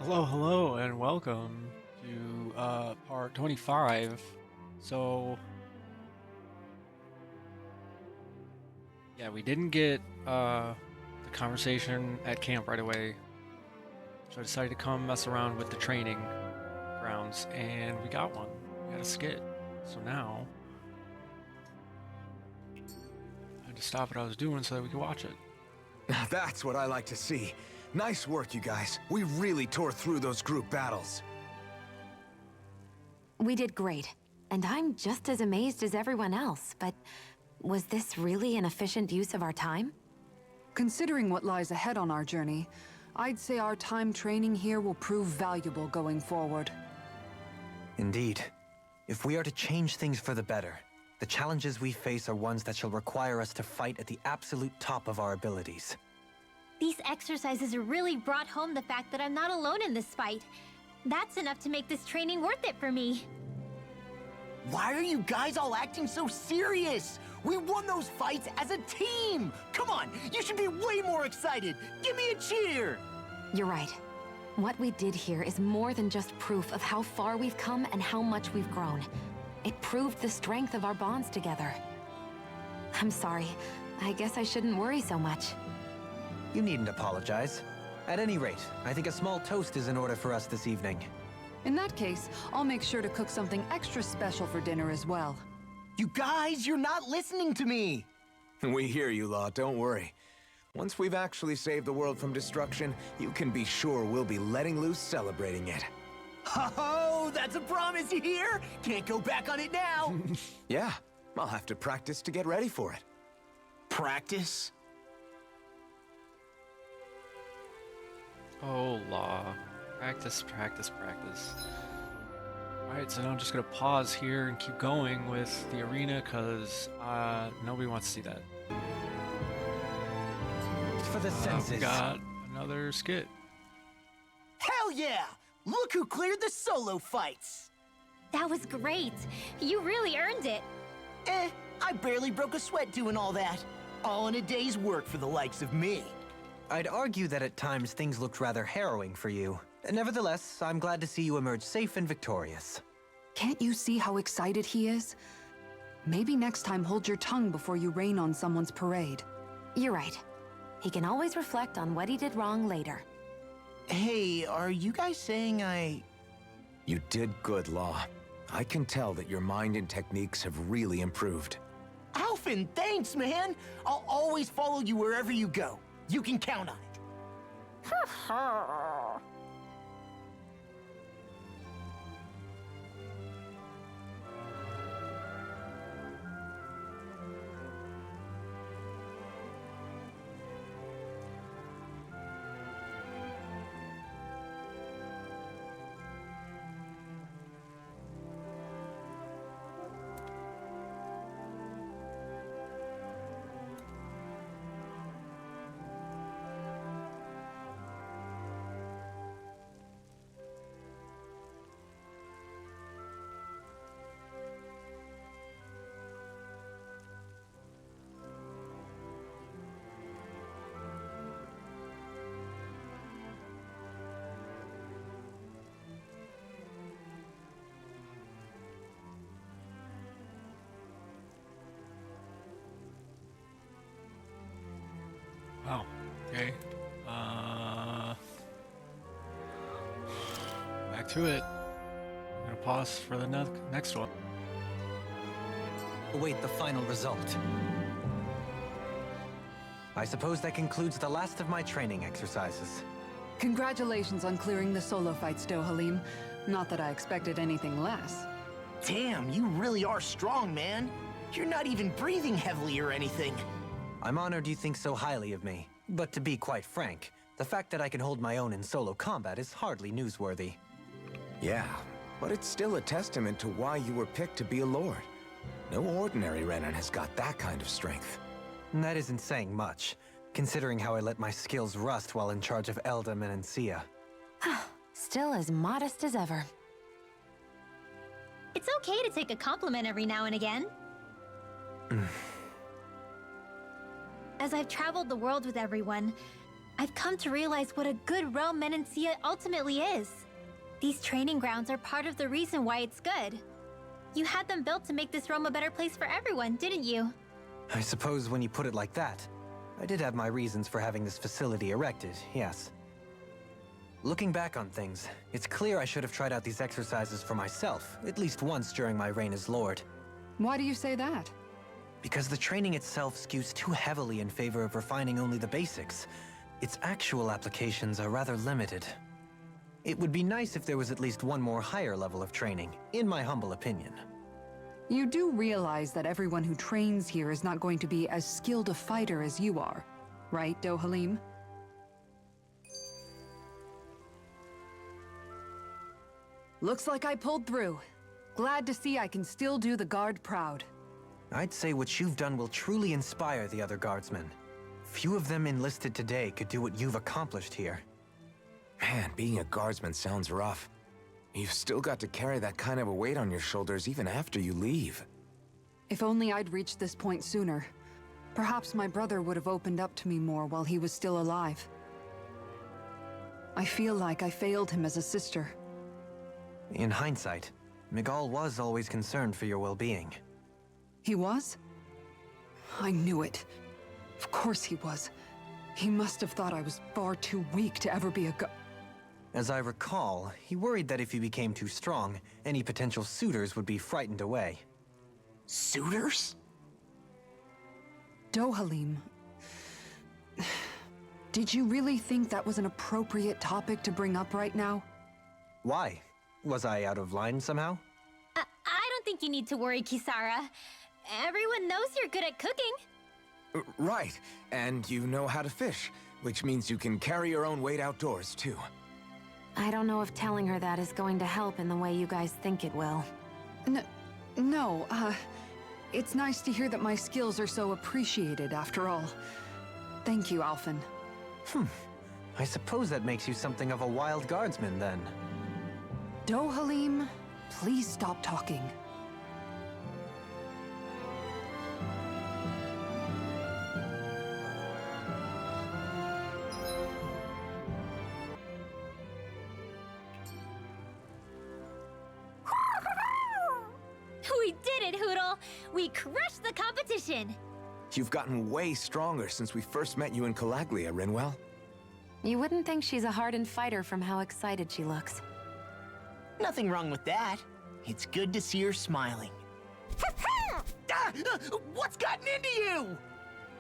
Hello, hello, and welcome to part 25. So, yeah, we didn't get the conversation at camp right away, so I decided to come mess around with the training grounds, and we got one. We got a skit. So now, I had to stop what I was doing so that we could watch it. Now that's what I like to see. Nice work, you guys. We really tore through those group battles. We did great, and I'm just as amazed as everyone else, but was this really an efficient use of our time? Considering what lies ahead on our journey, I'd say our time training here will prove valuable going forward. Indeed. If we are to change things for the better, the challenges we face are ones that shall require us to fight at the absolute top of our abilities. These exercises really brought home the fact that I'm not alone in this fight. That's enough to make this training worth it for me. Why are you guys all acting so serious? We won those fights as a team! Come on, you should be way more excited! Give me a cheer! You're right. What we did here is more than just proof of how far we've come and how much we've grown. It proved the strength of our bonds together. I'm sorry. I guess I shouldn't worry so much. You needn't apologize. At any rate, I think a small toast is in order for us this evening. In that case, I'll make sure to cook something extra special for dinner as well. You guys, you're not listening to me! We hear you, Law, don't worry. Once we've actually saved the world from destruction, you can be sure we'll be letting loose celebrating it. Oh, that's a promise, you hear? Can't go back on it now! Yeah, I'll have to practice to get ready for it. Practice? Oh, law. Practice, practice, practice. Alright, so now I'm just gonna pause here and keep going with the arena, because nobody wants to see that. For the We senses. got another skit. Hell yeah! Look who cleared the solo fights! That was great. You really earned it. I barely broke a sweat doing all that. All in a day's work for the likes of me. I'd argue that at times things looked rather harrowing for you. Nevertheless, I'm glad to see you emerge safe and victorious. Can't you see how excited he is? Maybe next time hold your tongue before you rain on someone's parade. You're right. He can always reflect on what he did wrong later. Hey, are you guys saying You did good, Law. I can tell that your mind and techniques have really improved. Alphen, thanks, man! I'll always follow you wherever you go. You can count on it. Wow. Okay. Back to it. I'm gonna pause for the next one. Await the final result. I suppose that concludes the last of my training exercises. Congratulations on clearing the solo fights, Dohalim. Not that I expected anything less. Damn, you really are strong, man. You're not even breathing heavily or anything. I'm honored you think so highly of me. But to be quite frank, the fact that I can hold my own in solo combat is hardly newsworthy. Yeah, but it's still a testament to why you were picked to be a lord. No ordinary Renan has got that kind of strength. And that isn't saying much, considering how I let my skills rust while in charge of Elda Menencia. Still as modest as ever. It's okay to take a compliment every now and again. As I've traveled the world with everyone, I've come to realize what a good realm Menancia ultimately is. These training grounds are part of the reason why it's good. You had them built to make this realm a better place for everyone, didn't you? I suppose when you put it like that, I did have my reasons for having this facility erected, yes. Looking back on things, it's clear I should have tried out these exercises for myself, at least once during my reign as Lord. Why do you say that? Because the training itself skews too heavily in favor of refining only the basics. Its actual applications are rather limited. It would be nice if there was at least one more higher level of training, in my humble opinion. You do realize that everyone who trains here is not going to be as skilled a fighter as you are, right, Dohalim? Looks like I pulled through. Glad to see I can still do the guard proud. I'd say what you've done will truly inspire the other guardsmen. Few of them enlisted today could do what you've accomplished here. Man, being a guardsman sounds rough. You've still got to carry that kind of a weight on your shoulders even after you leave. If only I'd reached this point sooner. Perhaps my brother would have opened up to me more while he was still alive. I feel like I failed him as a sister. In hindsight, Miguel was always concerned for your well-being. He was? I knew it. Of course he was. He must have thought I was far too weak to ever be a As I recall, he worried that if you became too strong, any potential suitors would be frightened away. Suitors? Dohalim. Did you really think that was an appropriate topic to bring up right now? Why? Was I out of line somehow? I don't think you need to worry, Kisara. Everyone knows you're good at cooking. Right, and you know how to fish, which means you can carry your own weight outdoors, too. I don't know if telling her that is going to help in the way you guys think it will. No, it's nice to hear that my skills are so appreciated after all. Thank you, Alphen. I suppose that makes you something of a wild guardsman, then. Dohalim, please stop talking. We did it, Hoodle! We crushed the competition! You've gotten way stronger since we first met you in Calaglia, Rinwell. You wouldn't think she's a hardened fighter from how excited she looks. Nothing wrong with that. It's good to see her smiling. What's gotten into you?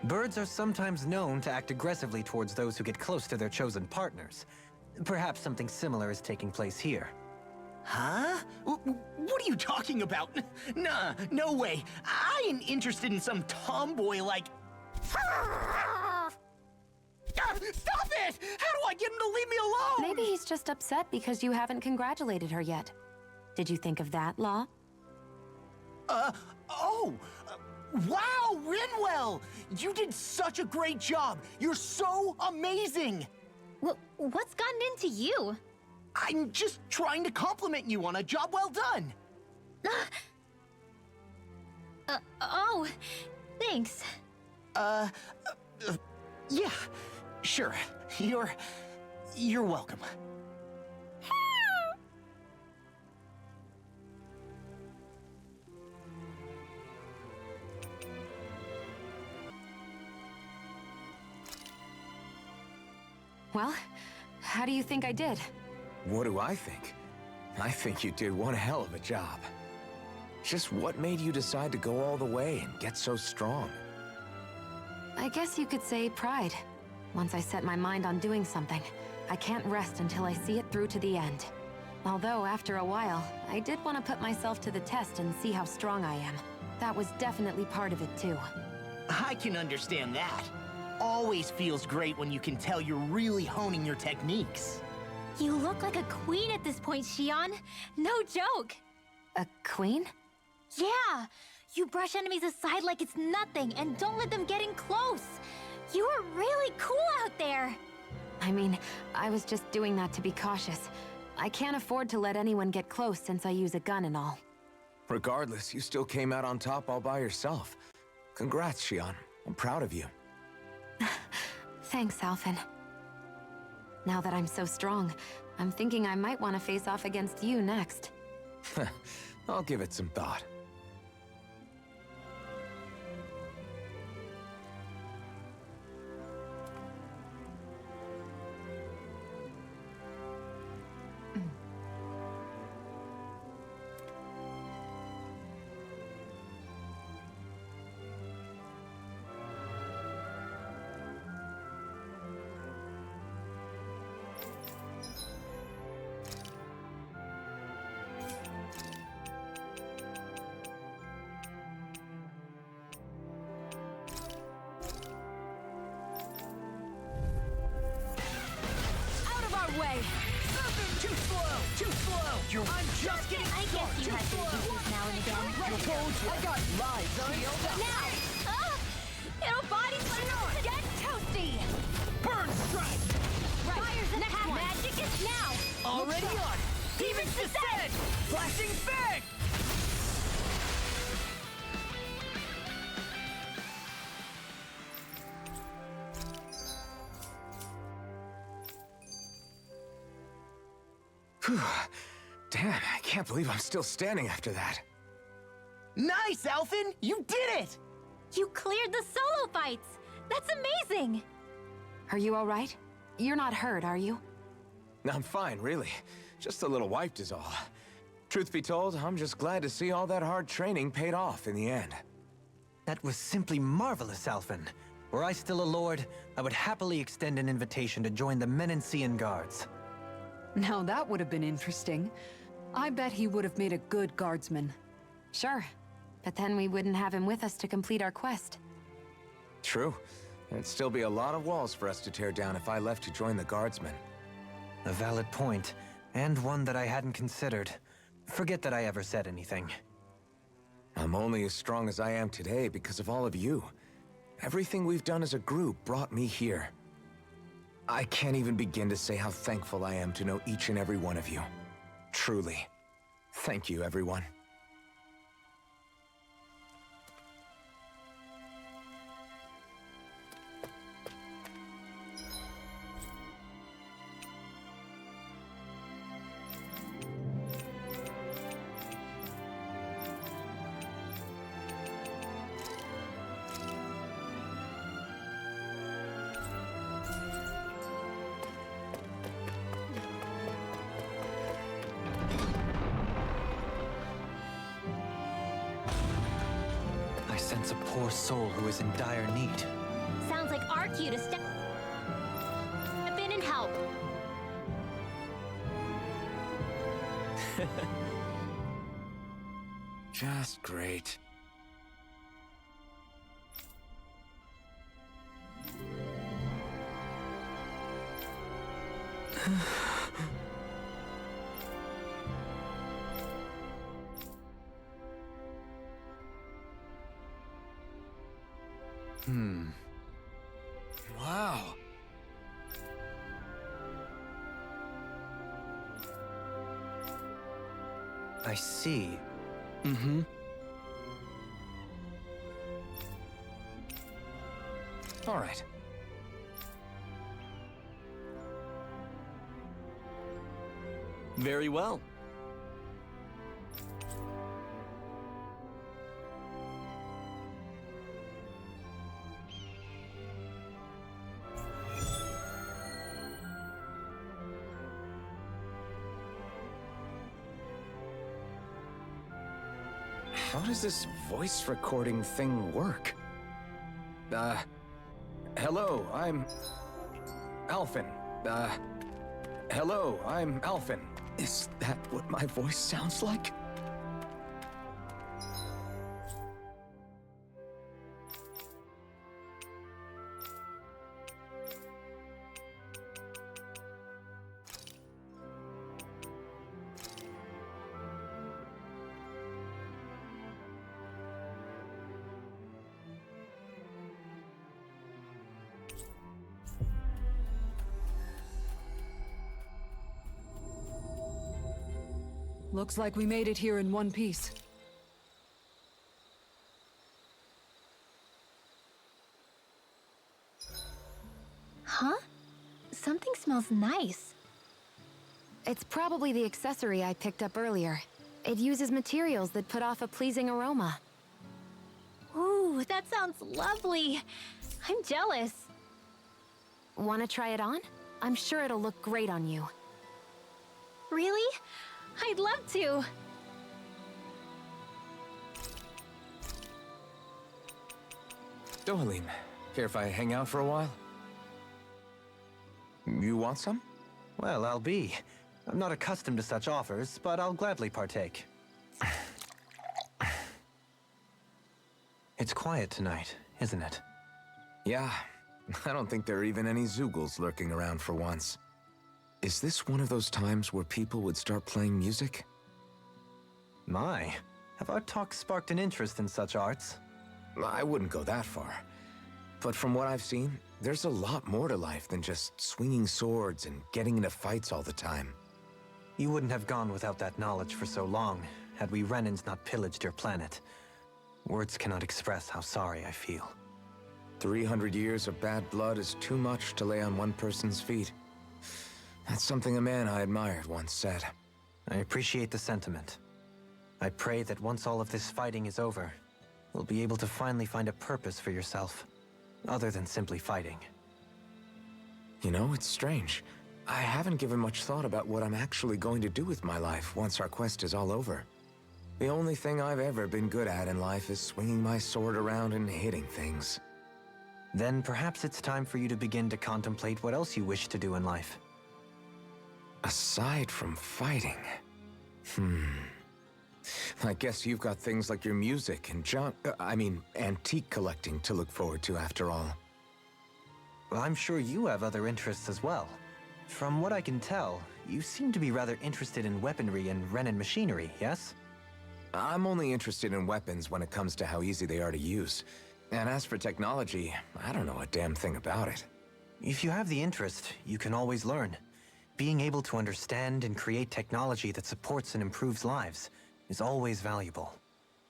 Birds are sometimes known to act aggressively towards those who get close to their chosen partners. Perhaps something similar is taking place here. Huh? What are you talking about? Nah, no way. I ain't interested in some tomboy like... Stop it! How do I get him to leave me alone? Maybe he's just upset because you haven't congratulated her yet. Did you think of that, Law? Wow, Rinwell! You did such a great job! You're so amazing! What's gotten into you? I'm just trying to compliment you on a job well done! Oh, thanks. Yeah, sure. You're welcome. Well, how do you think I did? What do I think? I think you did one hell of a job. Just what made you decide to go all the way and get so strong? I guess you could say pride. Once I set my mind on doing something, I can't rest until I see it through to the end. Although, after a while, I did want to put myself to the test and see how strong I am. That was definitely part of it, too. I can understand that. Always feels great when you can tell you're really honing your techniques. You look like a queen at this point, Xion. No joke. A queen? Yeah. You brush enemies aside like it's nothing and don't let them get in close. You are really cool out there. I mean, I was just doing that to be cautious. I can't afford to let anyone get close since I use a gun and all. Regardless, you still came out on top all by yourself. Congrats, Xion. I'm proud of you. Thanks, Alphen. Now that I'm so strong, I'm thinking I might want to face off against you next. I'll give it some thought. Out of our way! Too slow! Too slow! I'm just getting I guess you have to use this now and again. I got lives on Now! Ah! It'll body slam! Get toasty! Burn strike! Right, Fire's in next half. one. Magic is now! Already on! Demon's Descent! Flashing Fang! Phew. Damn, I can't believe I'm still standing after that. Nice, Alphen! You did it! You cleared the solo fights! That's amazing! Are you all right? You're not hurt, are you? I'm fine, really. Just a little wiped is all. Truth be told, I'm just glad to see all that hard training paid off in the end. That was simply marvelous, Alphen. Were I still a lord, I would happily extend an invitation to join the Menancian Guards. Now that would have been interesting. I bet he would have made a good guardsman. Sure. But then we wouldn't have him with us to complete our quest. True. There'd still be a lot of walls for us to tear down if I left to join the Guardsmen. A valid point, and one that I hadn't considered. Forget that I ever said anything. I'm only as strong as I am today because of all of you. Everything we've done as a group brought me here. I can't even begin to say how thankful I am to know each and every one of you. Truly. Thank you, everyone. I sense a poor soul who is in dire need. Sounds like our cue to step in and help. Just great. Wow. I see. Mm-hmm. All right. Very well. How does this voice recording thing work? Hello, I'm... Alphen. Hello, I'm Alphen. Is that what my voice sounds like? Looks like we made it here in one piece. Huh? Something smells smells nice. It's probably the accessory I picked up earlier. It uses materials that put off a pleasing aroma. Ooh, that sounds lovely. I'm jealous. Want to try it on? I'm sure it'll look great on you. Really? I'd love to. Dohalim, care if I hang out for a while? You want some? Well, I'll be. I'm not accustomed to such offers, but I'll gladly partake. It's quiet tonight, isn't it? Yeah, I don't think there are even any Zoogles lurking around for once. Is this one of those times where people would start playing music? My, have our talks sparked an interest in such arts? I wouldn't go that far. But from what I've seen, there's a lot more to life than just swinging swords and getting into fights all the time. You wouldn't have gone without that knowledge for so long, had we Renans not pillaged your planet. Words cannot express how sorry I feel. 300 years of bad blood is too much to lay on one person's feet. That's something a man I admired once said. I appreciate the sentiment. I pray that once all of this fighting is over, you'll be able to finally find a purpose for yourself, other than simply fighting. You know, it's strange. I haven't given much thought about what I'm actually going to do with my life once our quest is all over. The only thing I've ever been good at in life is swinging my sword around and hitting things. Then perhaps it's time for you to begin to contemplate what else you wish to do in life. Aside from fighting... I guess you've got things like your music and antique collecting to look forward to after all. Well, I'm sure you have other interests as well. From what I can tell, you seem to be rather interested in weaponry and Renan machinery, yes? I'm only interested in weapons when it comes to how easy they are to use. And as for technology, I don't know a damn thing about it. If you have the interest, you can always learn. Being able to understand and create technology that supports and improves lives is always valuable.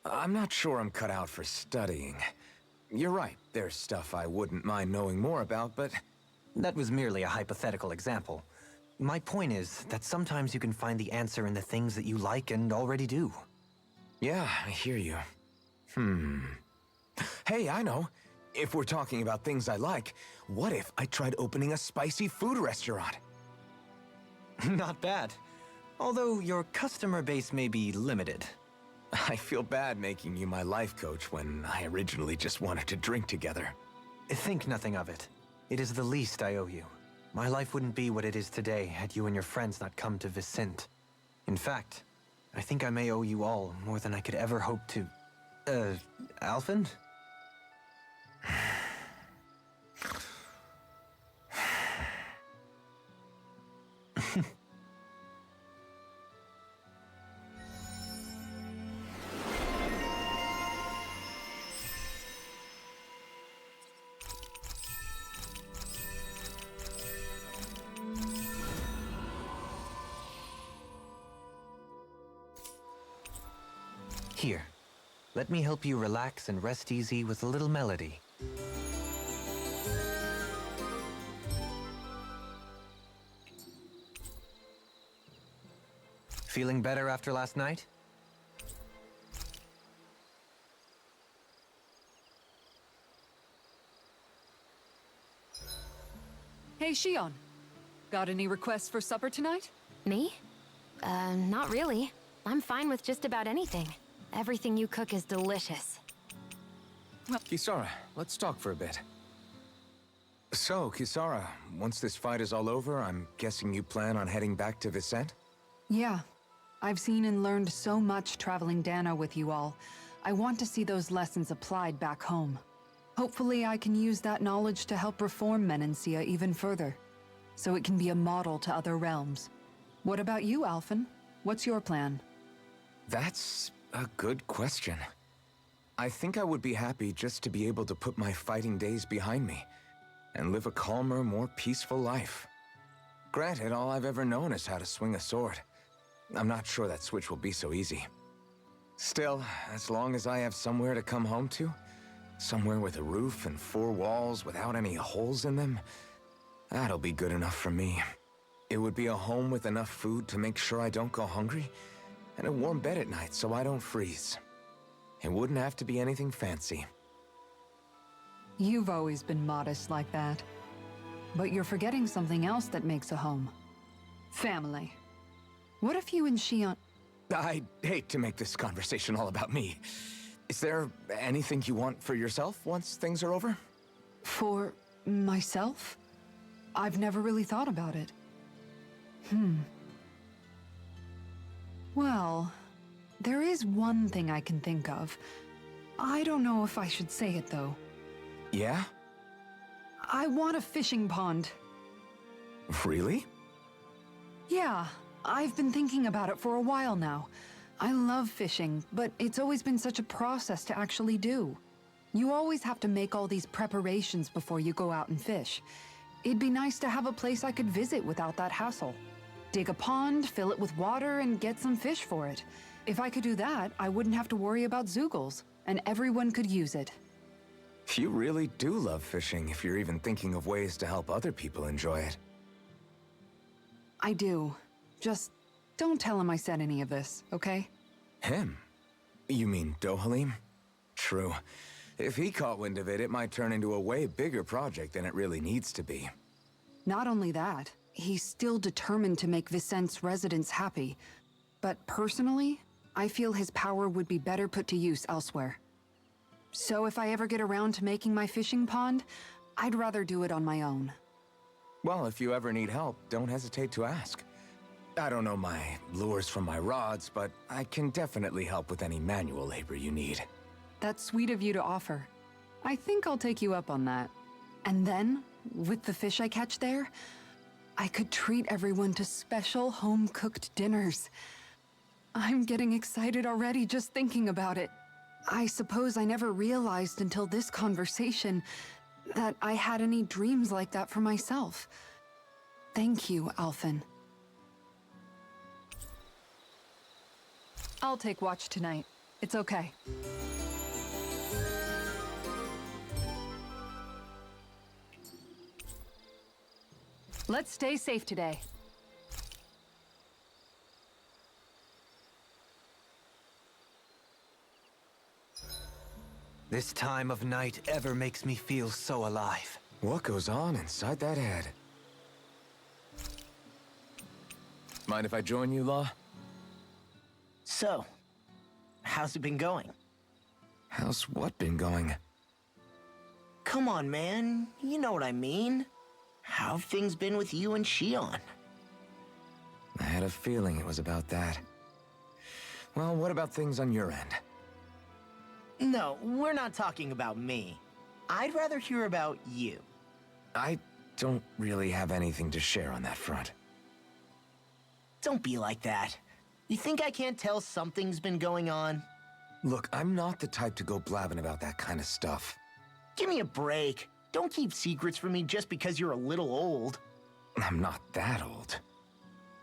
I'm not sure I'm cut out for studying. You're right, there's stuff I wouldn't mind knowing more about, but... That was merely a hypothetical example. My point is that sometimes you can find the answer in the things that you like and already do. Yeah, I hear you. Hey, I know. If we're talking about things I like, what if I tried opening a spicy food restaurant? Not bad. Although your customer base may be limited. I feel bad making you my life coach when I originally just wanted to drink together. Think nothing of it. It is the least I owe you. My life wouldn't be what it is today had you and your friends not come to Vicent. In fact, I think I may owe you all more than I could ever hope to... Alphen? Here, let me help you relax and rest easy with a little melody. Feeling better after last night? Hey, Shion. Got any requests for supper tonight? Me? Not really. I'm fine with just about anything. Everything you cook is delicious. Kisara, let's talk for a bit. So, Kisara, once this fight is all over, I'm guessing you plan on heading back to Vicent? Yeah. I've seen and learned so much traveling Dahnan with you all. I want to see those lessons applied back home. Hopefully I can use that knowledge to help reform Menancia even further, so it can be a model to other realms. What about you, Alphen? What's your plan? That's a good question. I think I would be happy just to be able to put my fighting days behind me and live a calmer, more peaceful life. Granted, all I've ever known is how to swing a sword. I'm not sure that switch will be so easy. Still, as long as I have somewhere to come home to, somewhere with a roof and 4 walls without any holes in them, that'll be good enough for me. It would be a home with enough food to make sure I don't go hungry, and a warm bed at night so I don't freeze. It wouldn't have to be anything fancy. You've always been modest like that. But you're forgetting something else that makes a home. Family. What if you and Shion... I'd hate to make this conversation all about me. Is there anything you want for yourself once things are over? For myself? I've never really thought about it. Well, there is one thing I can think of. I don't know if I should say it, though. Yeah? I want a fishing pond. Really? Yeah, I've been thinking about it for a while now. I love fishing, but it's always been such a process to actually do. You always have to make all these preparations before you go out and fish. It'd be nice to have a place I could visit without that hassle. Dig a pond, fill it with water, and get some fish for it. If I could do that, I wouldn't have to worry about Zoogles, and everyone could use it. You really do love fishing if you're even thinking of ways to help other people enjoy it. I do. Just don't tell him I said any of this, okay? Him? You mean Dohalim? True. If he caught wind of it, it might turn into a way bigger project than it really needs to be. Not only that, he's still determined to make Vicent's residents happy. But personally, I feel his power would be better put to use elsewhere. So if I ever get around to making my fishing pond, I'd rather do it on my own. Well, if you ever need help, don't hesitate to ask. I don't know my lures from my rods, but I can definitely help with any manual labor you need. That's sweet of you to offer. I think I'll take you up on that. And then, with the fish I catch there, I could treat everyone to special home-cooked dinners. I'm getting excited already just thinking about it. I suppose I never realized until this conversation that I had any dreams like that for myself. Thank you, Alphen. I'll take watch tonight. It's okay. Let's stay safe today. This time of night ever makes me feel so alive. What goes on inside that head? Mind if I join you, Law? So, how's it been going? How's what been going? Come on, man. You know what I mean. How have things been with you and Shion? I had a feeling it was about that. Well, what about things on your end? No, we're not talking about me. I'd rather hear about you. I don't really have anything to share on that front. Don't be like that. You think I can't tell something's been going on? Look, I'm not the type to go blabbing about that kind of stuff. Give me a break. Don't keep secrets from me just because you're a little old. I'm not that old.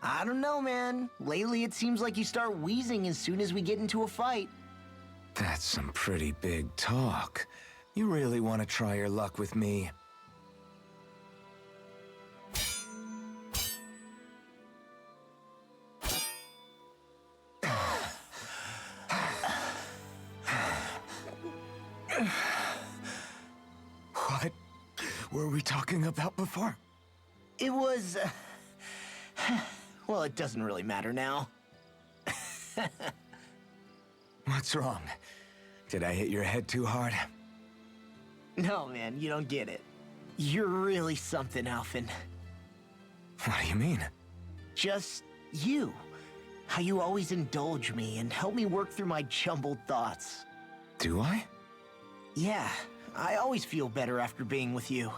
I don't know, man. Lately it seems like you start wheezing as soon as we get into a fight. That's some pretty big talk. You really want to try your luck with me? What were we talking about before? It was... well, it doesn't really matter now. What's wrong? Did I hit your head too hard? No, man, you don't get it. You're really something, Alphen. What do you mean? Just you. How you always indulge me and help me work through my jumbled thoughts. Do I? Yeah, I always feel better after being with you.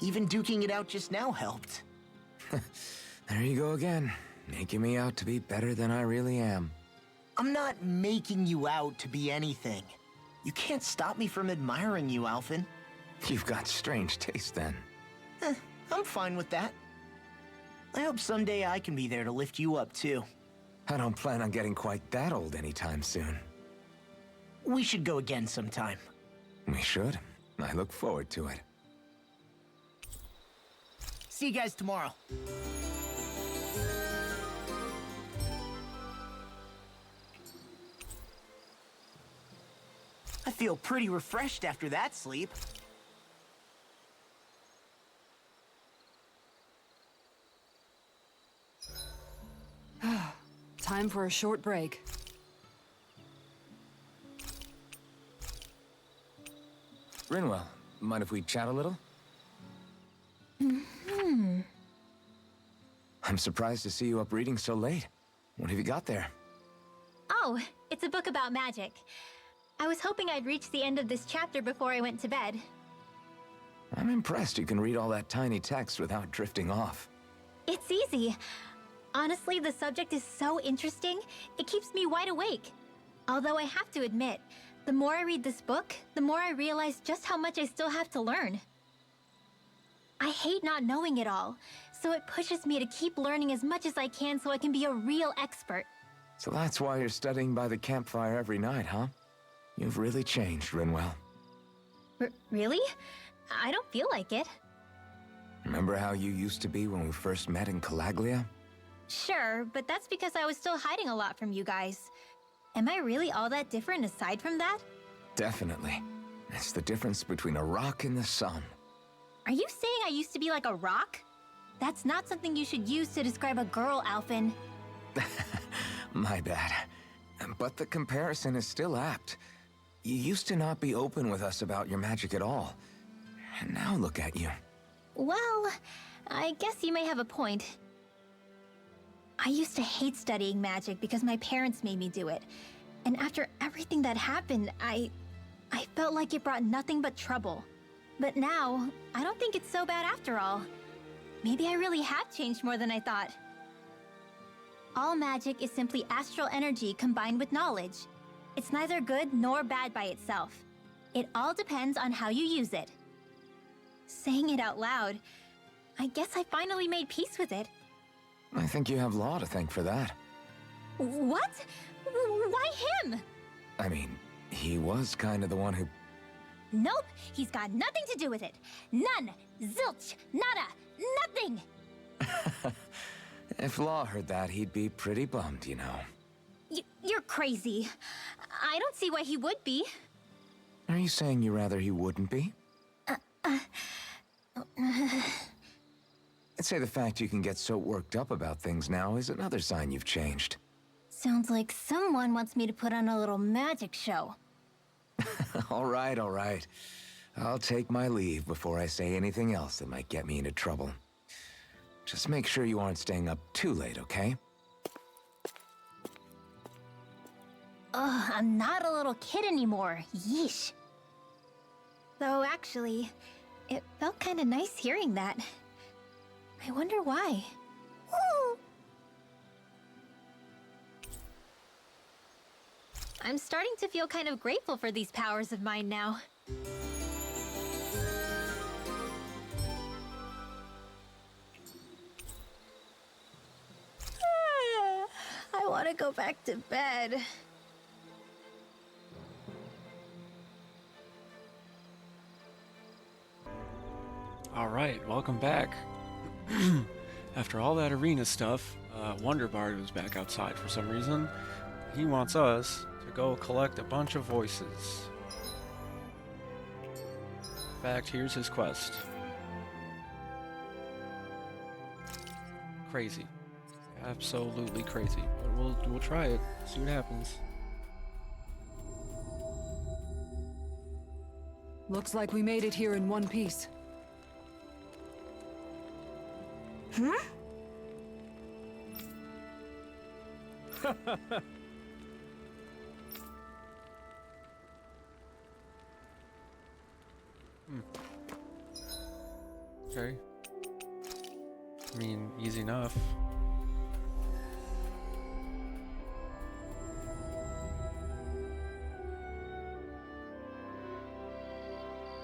Even duking it out just now helped. There you go again, making me out to be better than I really am. I'm not making you out to be anything. You can't stop me from admiring you, Alphen. You've got strange taste then. I'm fine with that. I hope someday I can be there to lift you up, too. I don't plan on getting quite that old anytime soon. We should go again sometime. We should. I look forward to it. See you guys tomorrow. I feel pretty refreshed after that sleep. Time for a short break. Rinwell, mind if we chat a little? I'm surprised to see you up reading so late. What have you got there? Oh, it's a book about magic. I was hoping I'd reach the end of this chapter before I went to bed. I'm impressed you can read all that tiny text without drifting off. It's easy. Honestly, the subject is so interesting, it keeps me wide awake. Although I have to admit, the more I read this book, the more I realize just how much I still have to learn. I hate not knowing it all, so it pushes me to keep learning as much as I can so I can be a real expert. So that's why you're studying by the campfire every night, huh? You've really changed, Rinwell. Really? I don't feel like it. Remember how you used to be when we first met in Calaglia? Sure, but that's because I was still hiding a lot from you guys. Am I really all that different aside from that? Definitely. It's the difference between a rock and the sun. Are you saying I used to be like a rock? That's not something you should use to describe a girl, Alphen. My bad. But the comparison is still apt. You used to not be open with us about your magic at all. And now look at you. Well, I guess you may have a point. I used to hate studying magic because my parents made me do it. And after everything that happened, I felt like it brought nothing but trouble. But now, I don't think it's so bad after all. Maybe I really have changed more than I thought. All magic is simply astral energy combined with knowledge. It's neither good nor bad by itself. It all depends on how you use it. Saying it out loud, I guess I finally made peace with it. I think you have Law to thank for that. What? Why him? I mean, he was kind of the one who... Nope, he's got nothing to do with it. None. Zilch. Nada. Nothing. If Law heard that, he'd be pretty bummed, you know. You're crazy. I don't see why he would be. Are you saying you rather he wouldn't be? I'd say the fact you can get so worked up about things now is another sign you've changed. Sounds like someone wants me to put on a little magic show. All right, all right. I'll take my leave before I say anything else that might get me into trouble. Just make sure you aren't staying up too late, okay? Ugh, I'm not a little kid anymore. Yeesh. Though actually, it felt kind of nice hearing that. I wonder why. Ooh. I'm starting to feel kind of grateful for these powers of mine now. I want to go back to bed. All right, welcome back. After all that arena stuff, Wonderbard was back outside for some reason. He wants us to go collect a bunch of voices. In fact, here's his quest. Crazy. Absolutely crazy. But we'll try it. See what happens. Looks like we made it here in one piece. Okay. I mean, easy enough.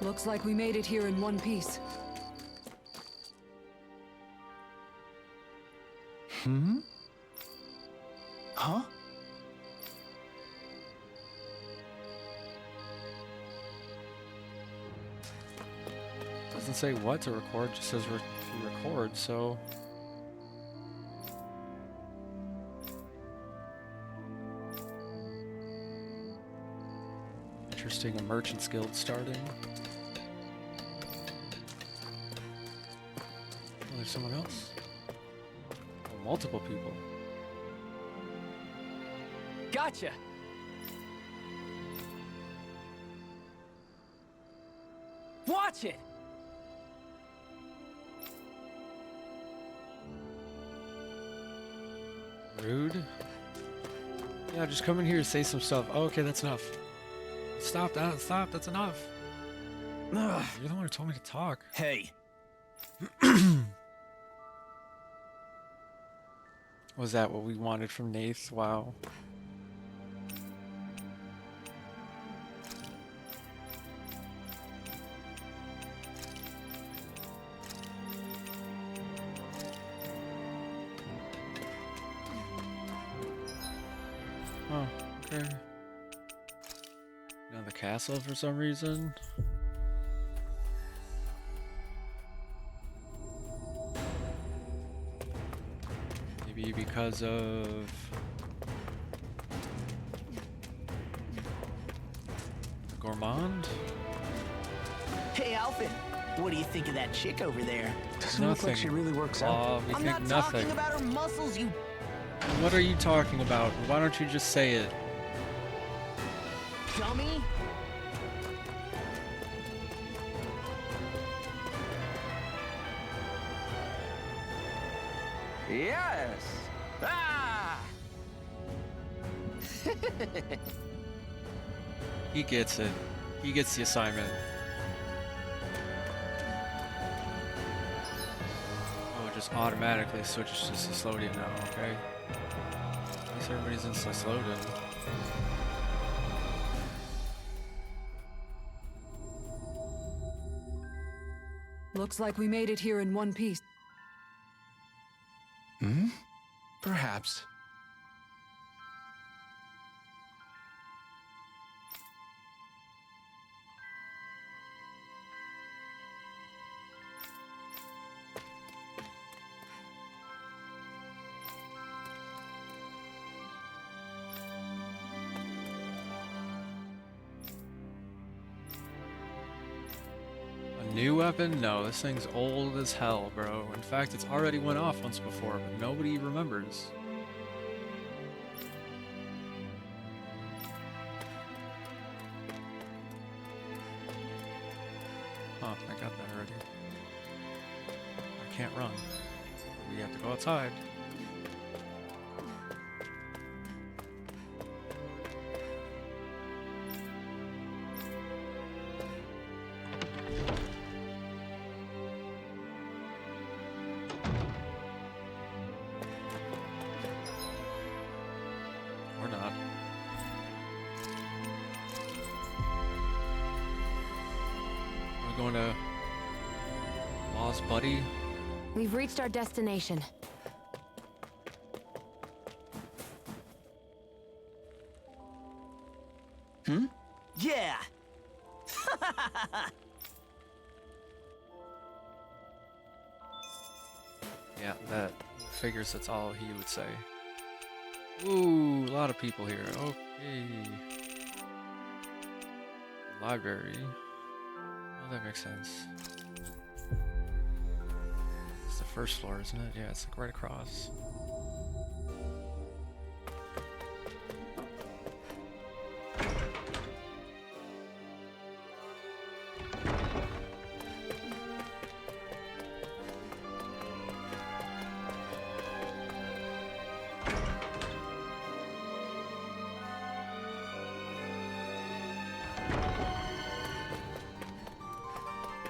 Looks like we made it here in one piece. Huh? Doesn't say what to record, just says to record, so... Interesting, a merchant's guild starting. Oh, there's someone else. Oh, multiple people. Gotcha! Watch it! Rude. Yeah, just come in here and say some stuff. Oh, okay, that's enough. Stop that. Stop. That's enough. Ugh. You're the one who told me to talk. Hey, Was that what we wanted from Nath? Wow. Oh, okay. Now the castle for some reason. Maybe because of Gourmand? hey, Alphen. What do you think of that chick over there? Doesn't look like she really works out. We I'm think not nothing. talking about her muscles, you What are you talking about? Why don't you just say it? dummy. Yes! Ah! He gets it. He gets the assignment. Oh, it just automatically switches to Cyslodian now, okay? At least everybody's in Cyslodian. Looks like we made it here in one piece. Hmm? Perhaps. A new weapon? No, this thing's old as hell, bro. In fact, it's already went off once before, but nobody remembers. Oh, I got that already. I can't run. We have to go outside. Or not. We're going to Lost Buddy. We've reached our destination. Yeah. Yeah, that figures that's all he would say. Ooh, a lot of people here. Okay. Library. Oh, that makes sense. It's the first floor, isn't it? Yeah, it's like right across.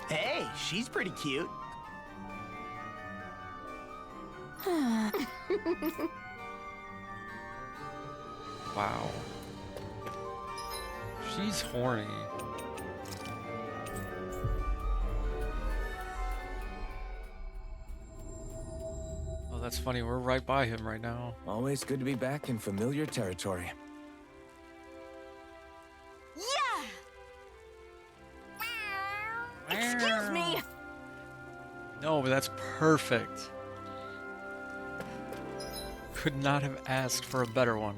Hey, she's pretty cute. Wow. She's horny. Oh, that's funny. We're right by him right now. Always good to be back in familiar territory. Yeah! Excuse me! No, but that's perfect. Could not have asked for a better one.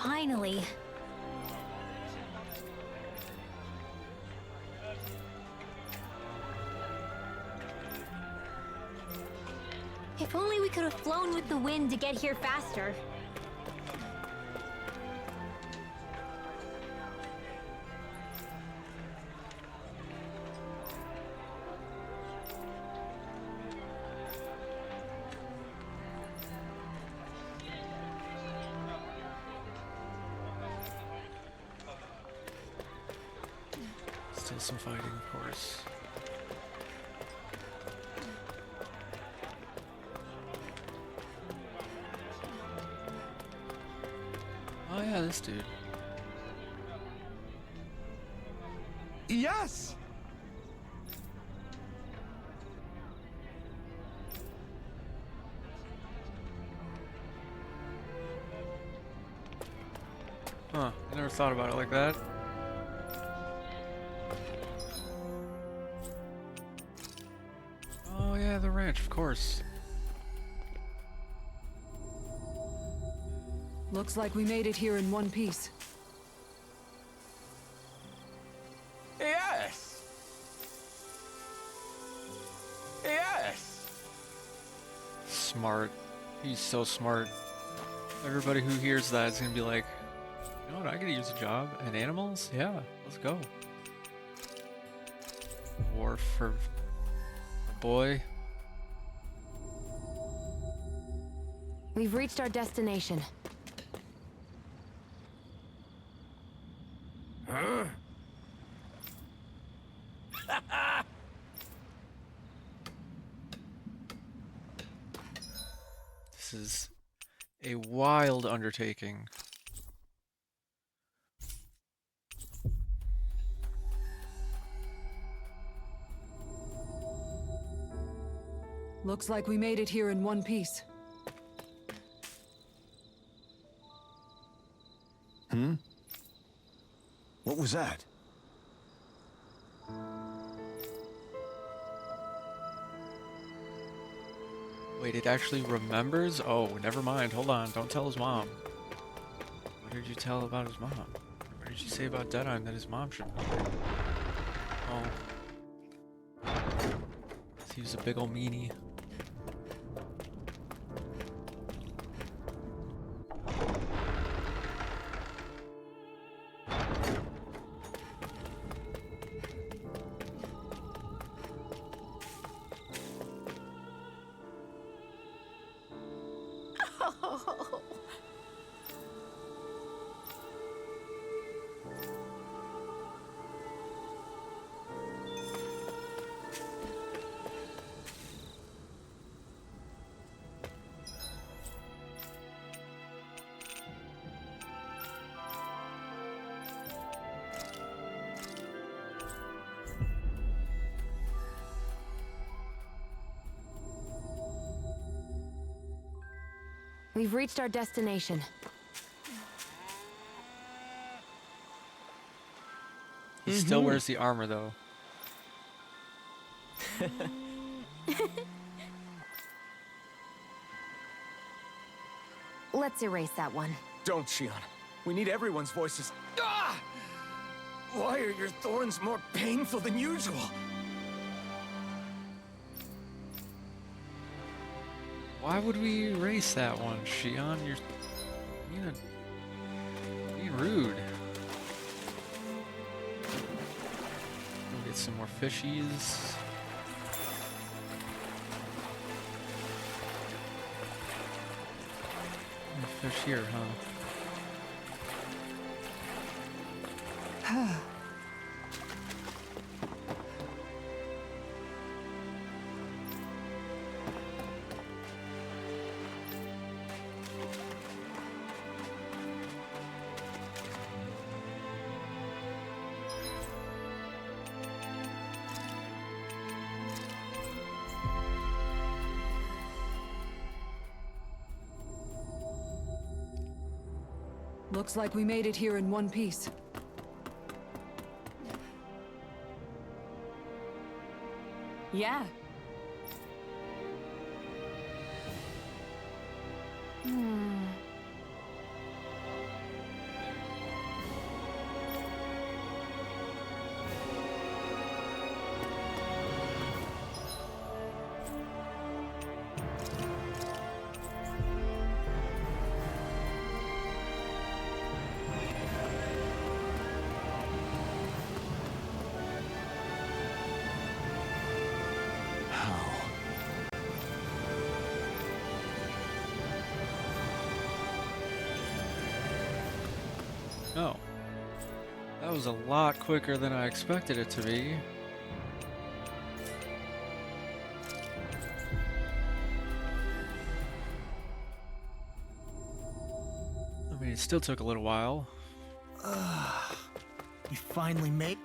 Finally. If only we could have flown with the wind to get here faster. Still some fighting, of course. Oh yeah, this dude. Yes! Huh, I never thought about it like that. Oh yeah, the ranch, of course. Looks like we made it here in one piece. Yes! Yes! Smart. He's so smart. Everybody who hears that is gonna be like, you know what, I could use a job. And animals? Yeah, let's go. War for a boy. We've reached our destination. Huh? This is a wild undertaking. Looks like we made it here in one piece. Hmm? What was that? Wait, it actually remembers? Oh, never mind. Hold on. Don't tell his mom. What did you tell about his mom? What did you say about Dahnan that his mom should know? Oh. He was a big ol' meanie. We've reached our destination. He still wears the armor, though. Let's erase that one. Don't, Shion. We need everyone's voices. Ah! Why are your thorns more painful than usual? Why would we erase that one, Shion? You're being rude. We'll get some more fishies. No fish here, huh? Looks like we made it here in one piece. Yeah. Oh. That was a lot quicker than I expected it to be. I mean, it still took a little while. You finally made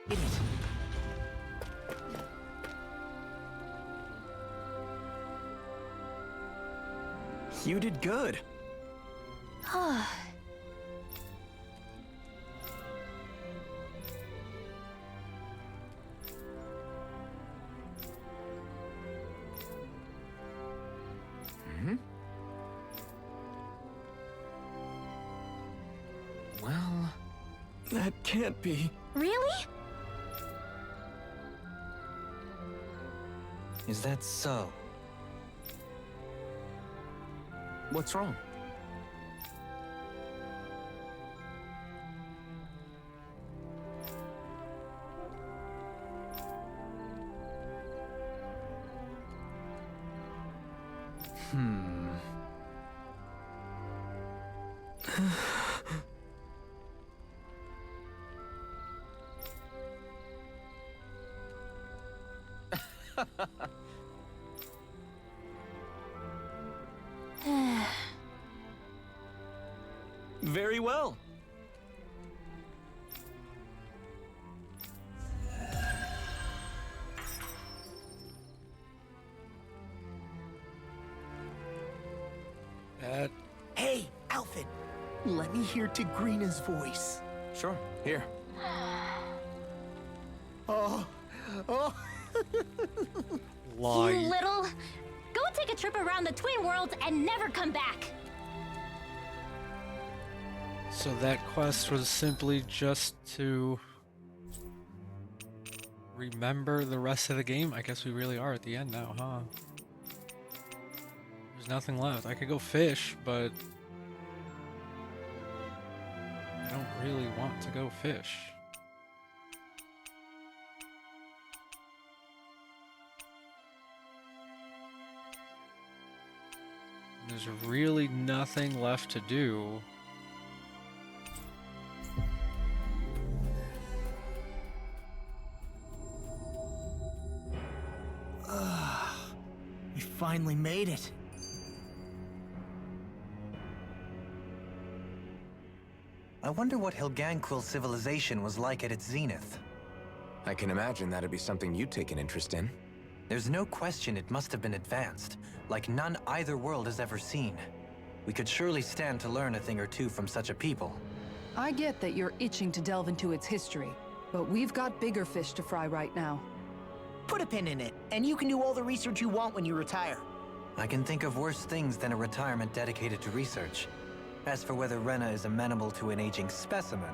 it. You did good. Well, that can't be. Really? Is that so? What's wrong? Very well. Hey, Alfred, let me hear Tigrina's voice. Sure, here. Oh. Lie. You little... Go take a trip around the Twin Worlds and never come back! So that quest was simply just to remember the rest of the game? I guess we really are at the end now, huh? There's nothing left. I could go fish, but I don't really want to go fish. There's really nothing left to do. We finally made it. I wonder what Hilganquil civilization was like at its zenith. I can imagine that'd be something you'd take an interest in. There's no question it must have been advanced, like none either world has ever seen. We could surely stand to learn a thing or two from such a people. I get that you're itching to delve into its history, but we've got bigger fish to fry right now. Put a pin in it, and you can do all the research you want when you retire. I can think of worse things than a retirement dedicated to research. As for whether Rena is amenable to an aging specimen...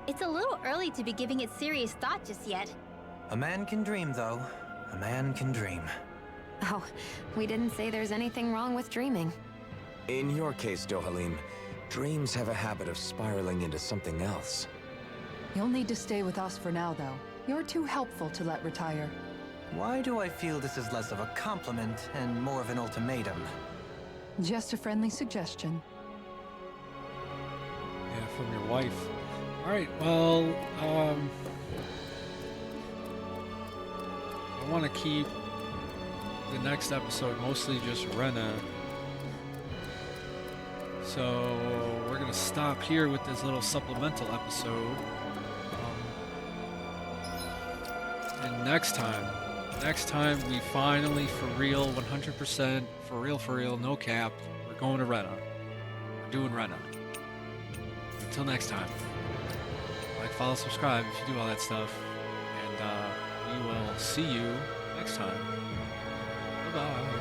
It's a little early to be giving it serious thought just yet. A man can dream, though. A man can dream. Oh, we didn't say there's anything wrong with dreaming. In your case, Dohalim, dreams have a habit of spiraling into something else. You'll need to stay with us for now, though. You're too helpful to let retire. Why do I feel this is less of a compliment and more of an ultimatum? Just a friendly suggestion. Yeah, from your wife. Alright, well, I want to keep the next episode mostly just Rena. So we're going to stop here with this little supplemental episode. And next time we finally, for real, 100%, for real, no cap, we're going to Rena. We're doing Rena. Until next time. Like, follow, subscribe if you do all that stuff. And we will see you next time. Bye-bye.